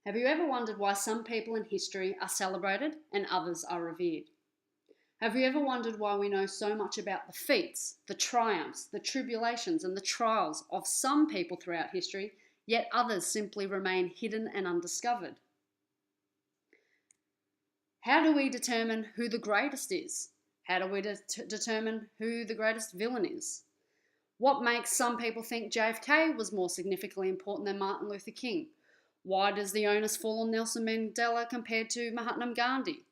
Have you ever wondered why some people in history are celebrated and others are revered? Have you ever wondered why we know so much about the feats, the triumphs, the tribulations, and the trials of some people throughout history, yet others simply remain hidden and undiscovered? How do we determine who the greatest is? How do we determine who the greatest villain is? What makes some people think JFK was more significantly important than Martin Luther King? Why does the onus fall on Nelson Mandela compared to Mahatma Gandhi?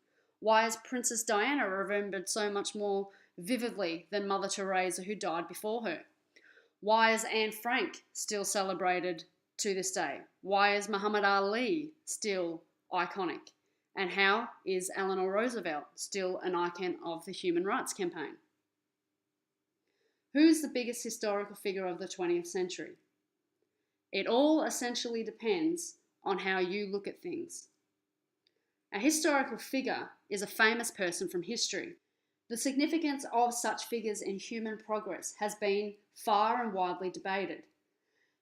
Why is Princess Diana remembered so much more vividly than Mother Teresa, who died before her? Why is Anne Frank still celebrated to this day? Why is Muhammad Ali still iconic? And how is Eleanor Roosevelt still an icon of the human rights campaign? Who's the biggest historical figure of the 20th century? It all essentially depends on how you look at things. A historical figure is a famous person from history. The significance of such figures in human progress has been far and widely debated.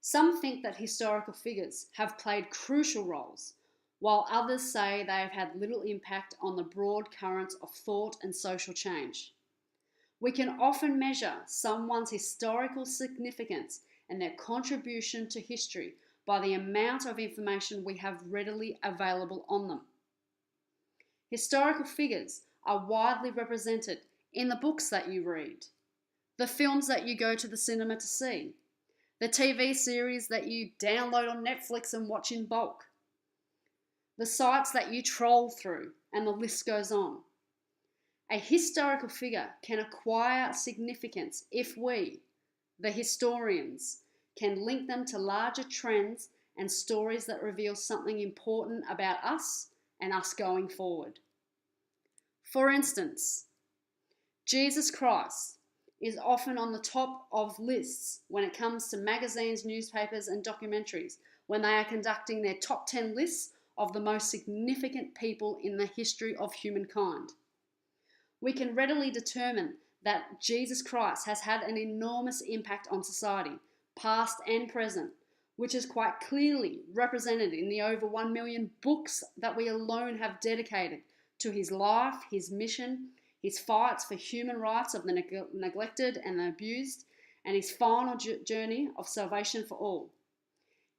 Some think that historical figures have played crucial roles, while others say they have had little impact on the broad currents of thought and social change. We can often measure someone's historical significance and their contribution to history by the amount of information we have readily available on them. Historical figures are widely represented in the books that you read, the films that you go to the cinema to see, the TV series that you download on Netflix and watch in bulk, the sites that you troll through, and the list goes on. A historical figure can acquire significance if we, the historians, can link them to larger trends and stories that reveal something important about us and us going forward. For instance, Jesus Christ is often on the top of lists when it comes to magazines, newspapers, and documentaries when they are conducting their top 10 lists of the most significant people in the history of humankind. We can readily determine that Jesus Christ has had an enormous impact on society, past and present, which is quite clearly represented in the over 1 million books that we alone have dedicated to his life, his mission, his fights for human rights of the neglected and the abused, and his final journey of salvation for all.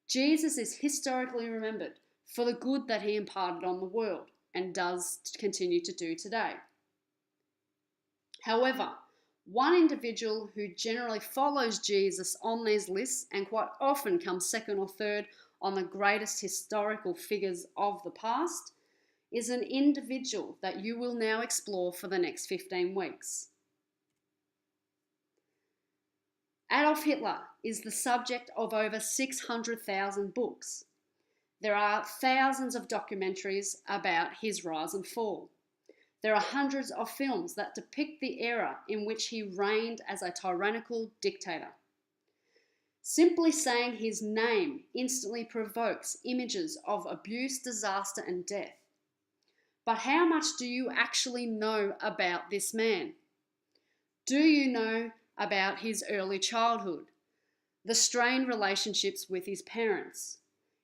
Jesus is historically remembered for the good that he imparted on the world and does continue to do today. However, one individual who generally follows Jesus on these lists and quite often comes second or third on the greatest historical figures of the past is an individual that you will now explore for the next 15 weeks. Adolf Hitler is the subject of over 600,000 books. There are thousands of documentaries about his rise and fall. There are hundreds of films that depict the era in which he reigned as a tyrannical dictator. Simply saying his name instantly provokes images of abuse, disaster, and death. But how much do you actually know about this man? Do you know about his early childhood, the strained relationships with his parents,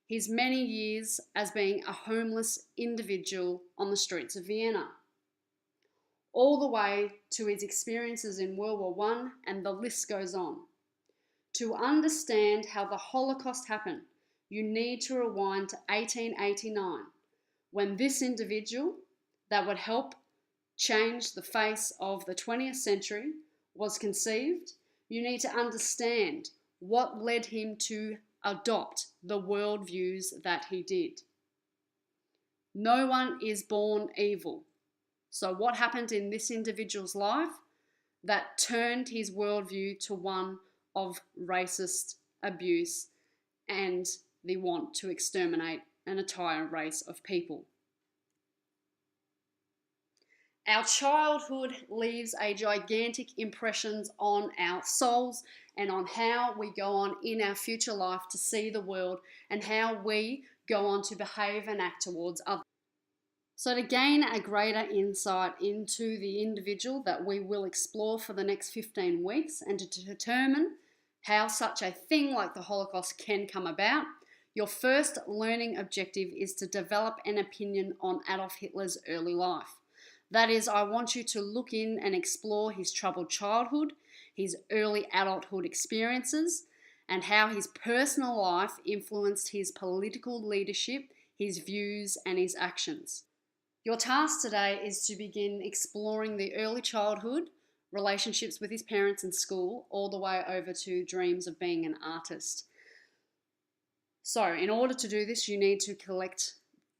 his many years as being a homeless individual on the streets of Vienna, all the way to his experiences in World War I, and the list goes on? To understand how the Holocaust happened, you need to rewind to 1889, when this individual that would help change the face of the 20th century was conceived. You need to understand what led him to adopt the worldviews that he did. No one is born evil. So what happened in this individual's life that turned his worldview to one of racist abuse and the want to exterminate an entire race of people? Our childhood leaves a gigantic impressions on our souls and on how we go on in our future life to see the world and how we go on to behave and act towards others. So to gain a greater insight into the individual that we will explore for the next 15 weeks and to determine how such a thing like the Holocaust can come about, Your first learning objective is to develop an opinion on Adolf Hitler's early life. That is, I want you to look in and explore his troubled childhood, his early adulthood experiences, and how his personal life influenced his political leadership, his views, and his actions. Your task today is to begin exploring the early childhood, relationships with his parents and school, all the way over to dreams of being an artist. So, in order to do this, you need to collect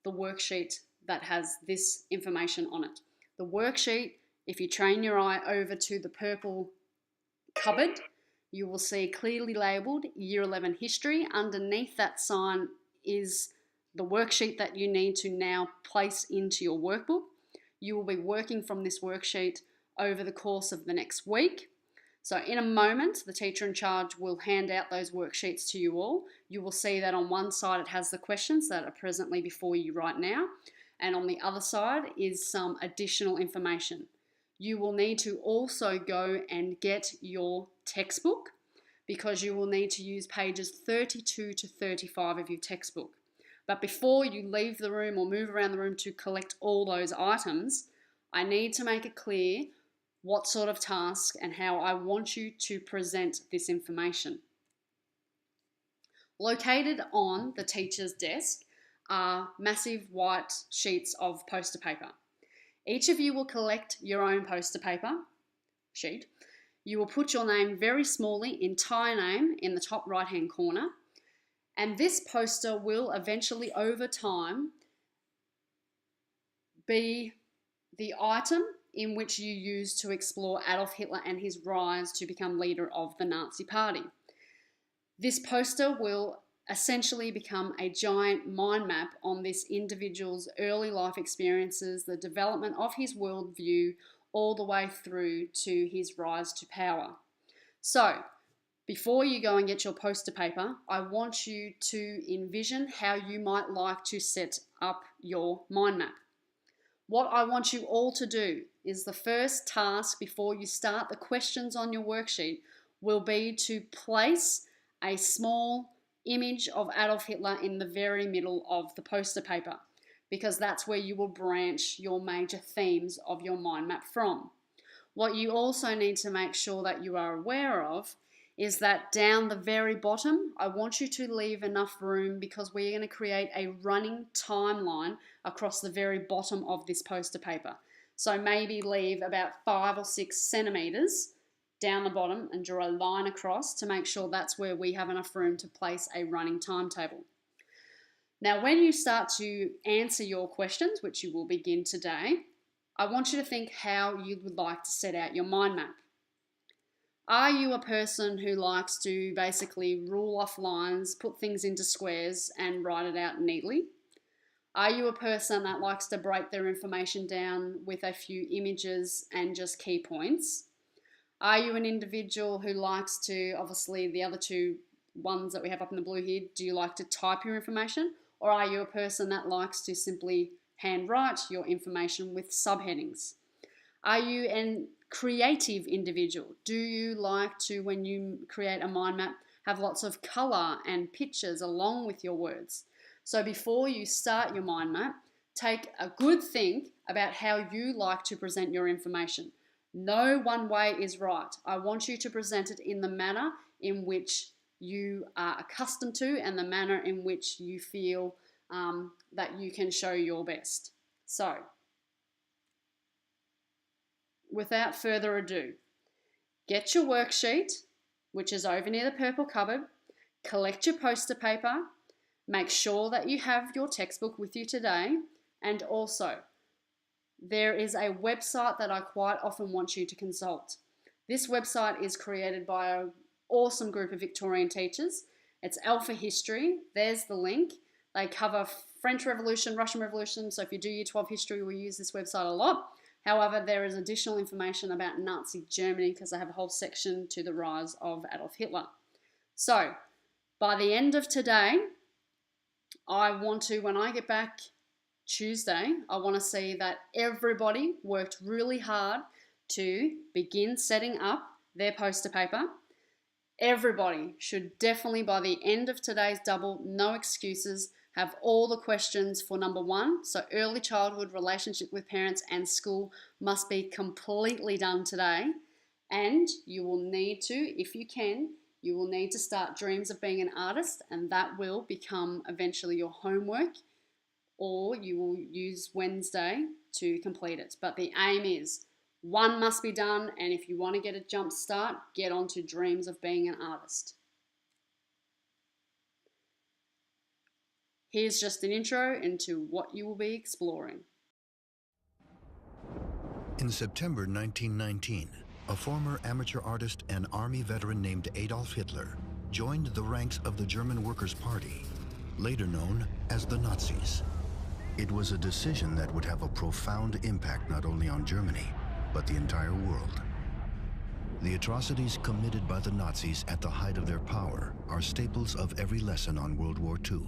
the worksheet that has this information on it. The worksheet, if you train your eye over to the purple cupboard, you will see clearly labelled Year 11 History. Underneath that sign is the worksheet that you need to now place into your workbook. You will be working from this worksheet over the course of the next week. So in a moment, the teacher in charge will hand out those worksheets to you all. You will see that on one side it has the questions that are presently before you right now, and on the other side is some additional information. You will need to also go and get your textbook, because you will need to use pages 32 to 35 of your textbook. But before you leave the room or move around the room to collect all those items, I need to make it clear what sort of task and how I want you to present this information. Located on the teacher's desk are massive white sheets of poster paper. Each of you will collect your own poster paper sheet. You will put your name very smallly, entire name, in the top right-hand corner. And this poster will eventually, over time, be the item in which you use to explore Adolf Hitler and his rise to become leader of the Nazi Party. This poster will essentially become a giant mind map on this individual's early life experiences, the development of his worldview, all the way through to his rise to power. So, before you go and get your poster paper, I want you to envision how you might like to set up your mind map. What I want you all to do is the first task before you start the questions on your worksheet will be to place a small image of Adolf Hitler in the very middle of the poster paper, because that's where you will branch your major themes of your mind map from. What you also need to make sure that you are aware of is that down the very bottom, I want you to leave enough room, because we're going to create a running timeline across the very bottom of this poster paper. So maybe leave about 5 or 6 centimeters down the bottom and draw a line across to make sure that's where we have enough room to place a running timetable. Now, when you start to answer your questions, which you will begin today, I want you to think how you would like to set out your mind map. Are you a person who likes to basically rule off lines, put things into squares and write it out neatly? Are you a person that likes to break their information down with a few images and just key points? Are you an individual who likes to, obviously the other two ones that we have up in the blue here, do you like to type your information? Or are you a person that likes to simply handwrite your information with subheadings? Are you a creative individual? Do you like to, when you create a mind map, have lots of colour and pictures along with your words? So before you start your mind map, take a good think about how you like to present your information. No one way is right. I want you to present it in the manner in which you are accustomed to and the manner in which you feel that you can show your best. So, without further ado, get your worksheet, which is over near the purple cupboard, collect your poster paper, make sure that you have your textbook with you today, and also there is a website that I quite often want you to consult. This website is created by an awesome group of Victorian teachers. It's Alpha History. There's the link. They cover French Revolution, Russian Revolution, so if you do Year 12 history, we use this website a lot. However, there is additional information about Nazi Germany because they have a whole section to the rise of Adolf Hitler. So, by the end of today, I want to, when I get back Tuesday, I want to see that everybody worked really hard to begin setting up their poster paper. Everybody should definitely, by the end of today's double, no excuses, have all the questions for number one. So early childhood, relationship with parents and school must be completely done today. And you will need to, if you can, you will need to start dreams of being an artist, and that will become eventually your homework, or you will use Wednesday to complete it. But the aim is one must be done, and if you want to get a jump start, get on to dreams of being an artist. Here's just an intro into what you will be exploring. In September 1919, a former amateur artist and army veteran named Adolf Hitler joined the ranks of the German Workers' Party, later known as the Nazis. It was a decision that would have a profound impact not only on Germany, but the entire world. The atrocities committed by the Nazis at the height of their power are staples of every lesson on World War II.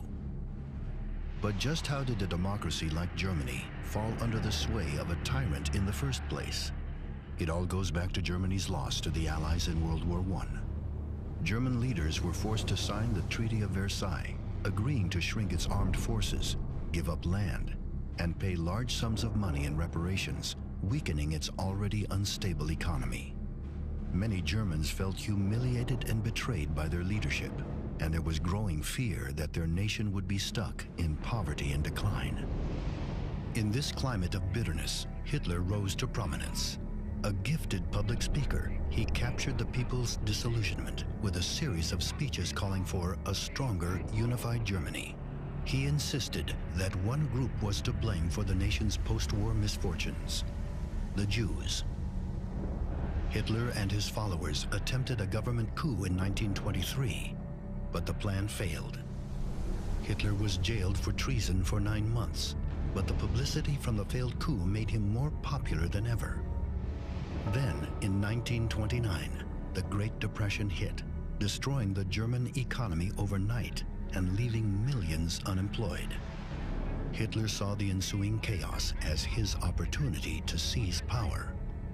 But just how did a democracy like Germany fall under the sway of a tyrant in the first place? It all goes back to Germany's loss to the Allies in World War I. German leaders were forced to sign the Treaty of Versailles, agreeing to shrink its armed forces, give up land, and pay large sums of money in reparations, weakening its already unstable economy. Many Germans felt humiliated and betrayed by their leadership, and there was growing fear that their nation would be stuck in poverty and decline. In this climate of bitterness, Hitler rose to prominence. A gifted public speaker, he captured the people's disillusionment with a series of speeches calling for a stronger, unified Germany. He insisted that one group was to blame for the nation's post-war misfortunes: the Jews. Hitler and his followers attempted a government coup in 1923, but the plan failed. Hitler was jailed for treason for 9 months, but the publicity from the failed coup made him more popular than ever. Then, in 1929, the Great Depression hit, destroying the German economy overnight and leaving millions unemployed. Hitler saw the ensuing chaos as his opportunity to seize power.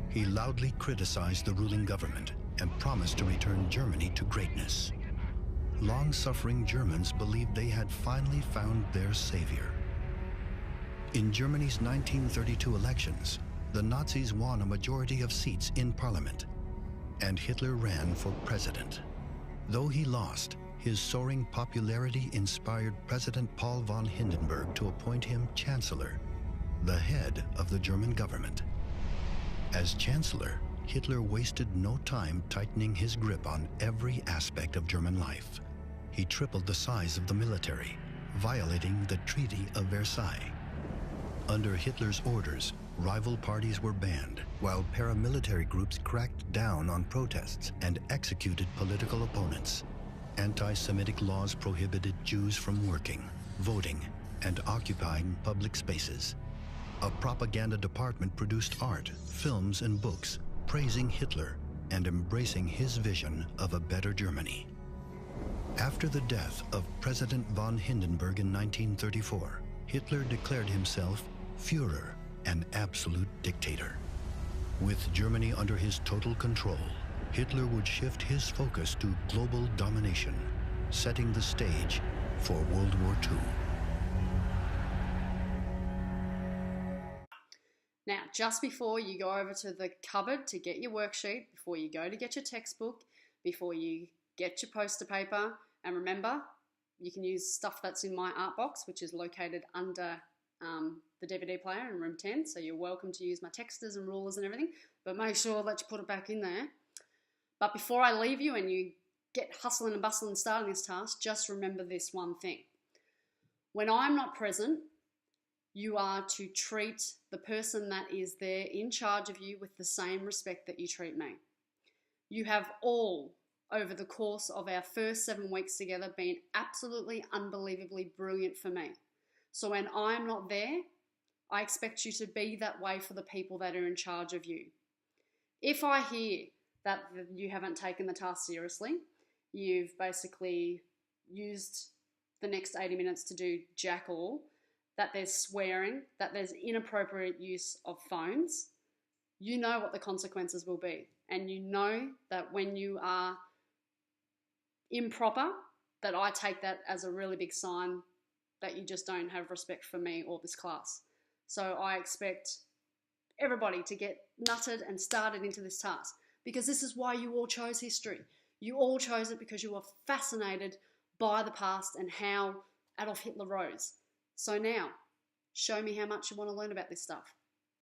He loudly criticized the ruling government and promised to return Germany to greatness. Long-suffering Germans believed they had finally found their savior. In Germany's 1932 elections, the Nazis won a majority of seats in parliament, and Hitler ran for president. Though he lost, his soaring popularity inspired President Paul von Hindenburg to appoint him chancellor, the head of the German government. As chancellor, Hitler wasted no time tightening his grip on every aspect of German life. He tripled the size of the military, violating the Treaty of Versailles. Under Hitler's orders, rival parties were banned, while paramilitary groups cracked down on protests and executed political opponents. Anti-Semitic laws prohibited Jews from working, voting, and occupying public spaces. A propaganda department produced art, films, and books praising Hitler and embracing his vision of a better Germany. After the death of President von Hindenburg in 1934, Hitler declared himself Führer, an absolute dictator. With Germany under his total control, Hitler would shift his focus to global domination, setting the stage for World War II. Now, just before you go over to the cupboard to get your worksheet, before you go to get your textbook, before you get your poster paper, and remember, you can use stuff that's in my art box, which is located under the DVD player in room 10, so you're welcome to use my texters and rulers and everything, but make sure that you put it back in there. But before I leave you and you get hustling and bustling starting this task, just remember this one thing. When I'm not present, you are to treat the person that is there in charge of you with the same respect that you treat me. You have all, over the course of our first 7 weeks together, been absolutely unbelievably brilliant for me. So when I'm not there, I expect you to be that way for the people that are in charge of you. If I hear that you haven't taken the task seriously, you've basically used the next 80 minutes to do jack all, that there's swearing, that there's inappropriate use of phones, you know what the consequences will be. And you know that when you are improper that I take that as a really big sign that you just don't have respect for me or this class. So I expect everybody to get nutted and started into this task, because this is why you all chose history. You all chose it because you were fascinated by the past and how Adolf Hitler rose. So now, show me how much you want to learn about this stuff.